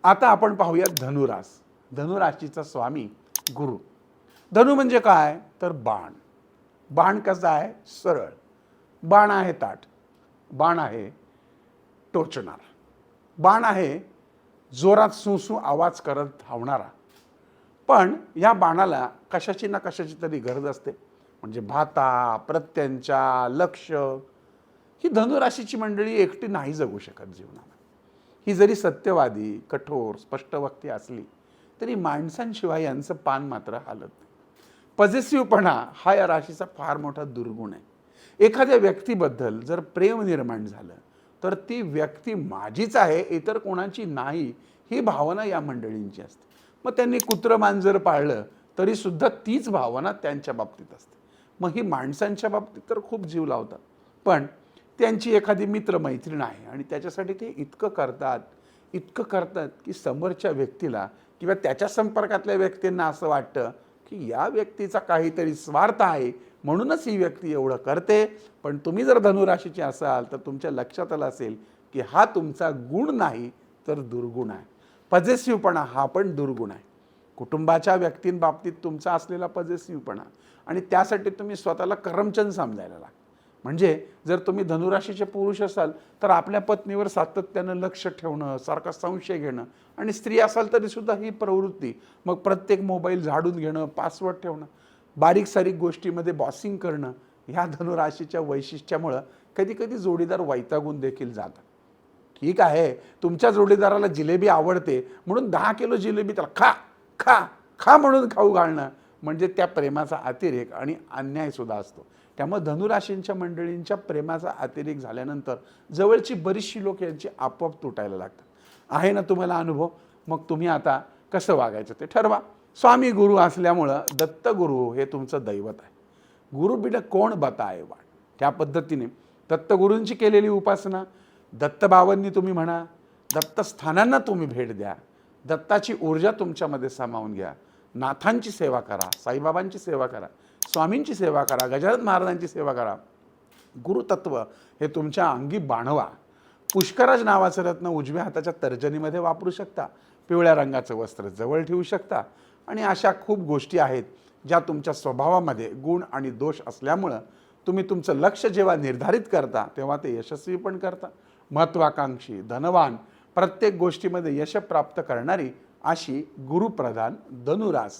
आता आपण पाहूयात धनुरास. धनुराशीचा स्वामी गुरु. धनु म्हणजे काय तर बाण. बाण कसा आहे सरळ. बाण आहे ताठ. बाण आहे टोचणार. बाण आहे जोरात सुसू आवाज करत धावणारा. पण या बाणाला कशाची ना कशाची तरी गरज असते. म्हणजे भाता, प्रत्यंचा, लक्ष ही धनुराशीची मंडळी एकटी नाही जगू शकत जीवनात. ही जरी सत्यवादी, कठोर, स्पष्टवक्ती असली तरी माणसांशिवाय यांचं पान मात्र हालत नाही. पॉझिटिव्हपणा हा या राशीचा फार मोठा दुर्गुण आहे. एखाद्या व्यक्तीबद्दल जर प्रेम निर्माण झालं तर ती व्यक्ती माझीच आहे, इतर कोणाची नाही, ही भावना या मंडळींची असते. मग त्यांनी कुत्रं मांजर पाळलं तरी सुद्धा तीच भावना त्यांच्या बाबतीत असते. मग ही माणसांच्या बाबतीत तर खूप जीव लावतात, पण त्यांची एखादी मित्रमैत्रीण आहे आणि त्याच्यासाठी ते इतकं करतात की समोरच्या व्यक्तीला किंवा त्याच्या संपर्कातल्या व्यक्तींना असं वाटतं की या व्यक्तीचा काहीतरी स्वार्थ आहे म्हणूनच ही व्यक्ती एवढं करते. पण तुम्ही जर धनुराशीचे असाल तर तुमच्या लक्षात आलं असेल की हा तुमचा गुण नाही तर दुर्गुण आहे. पॉझिटिव्हपणा हा पण दुर्गुण आहे. कुटुंबाच्या व्यक्तींबाबतीत तुमचा असलेला पॉझिटिव्हपणा आणि त्यासाठी तुम्ही स्वतःला करमचंद समजायला लागता. म्हणजे जर तुम्ही धनुराशीचे पुरुष असाल तर आपल्या पत्नीवर सातत्यानं लक्ष ठेवणं, सारखा संशय घेणं, आणि स्त्री असाल तरी सुद्धा ही प्रवृत्ती, मग प्रत्येक मोबाईल झाडून घेणं, पासवर्ड ठेवणं, बारीक सारीक गोष्टीमध्ये बॉसिंग करणं, ह्या धनुराशीच्या वैशिष्ट्यामुळं कधी कधी जोडीदार वैतागून देखील जातात. ठीक आहे, तुमच्या जोडीदाराला जिलेबी आवडते म्हणून 10 किलो जिलेबी त्याला खा खा खा म्हणून खाऊ घालणं म्हणजे त्या प्रेमाचा अतिरेक आणि अन्याय सुद्धा असतो. त्यामुळे धनुराशींच्या मंडळींच्या प्रेमाचा अतिरेक झाल्यानंतर जवळची बरीचशी लोक यांची आपोआप तुटायला लागतात. आहे ना तुम्हाला अनुभव? मग तुम्ही आता कसं वागायचं ते ठरवा. स्वामी गुरु असल्यामुळं दत्तगुरु हे तुमचं दैवत आहे. गुरु बिना कोण बताए वाट. त्या पद्धतीने दत्तगुरूंची केलेली उपासना, दत्तबाबांनी तुम्ही म्हणा, दत्तस्थानांना तुम्ही भेट द्या, दत्ताची ऊर्जा तुमच्यामध्ये सामावून घ्या, नाथांची सेवा करा, साईबाबांची सेवा करा, स्वामींची सेवा करा, गजानन महाराजांची सेवा करा. गुरुतत्व हे तुमच्या अंगी बाणवा. पुष्कराज नावाचं रत्न उजव्या हाताच्या तर्जनीमध्ये वापरू शकता. पिवळ्या रंगाचं वस्त्र जवळ ठेवू शकता. आणि अशा खूप गोष्टी आहेत ज्या तुमच्या स्वभावामध्ये गुण आणि दोष असल्यामुळं तुम्ही तुमचं लक्ष जेव्हा निर्धारित करता तेव्हा ते यशस्वी पण करता. महत्त्वाकांक्षी, धनवान, प्रत्येक गोष्टीमध्ये यश प्राप्त करणारी अशी गुरुप्रधान धनुरास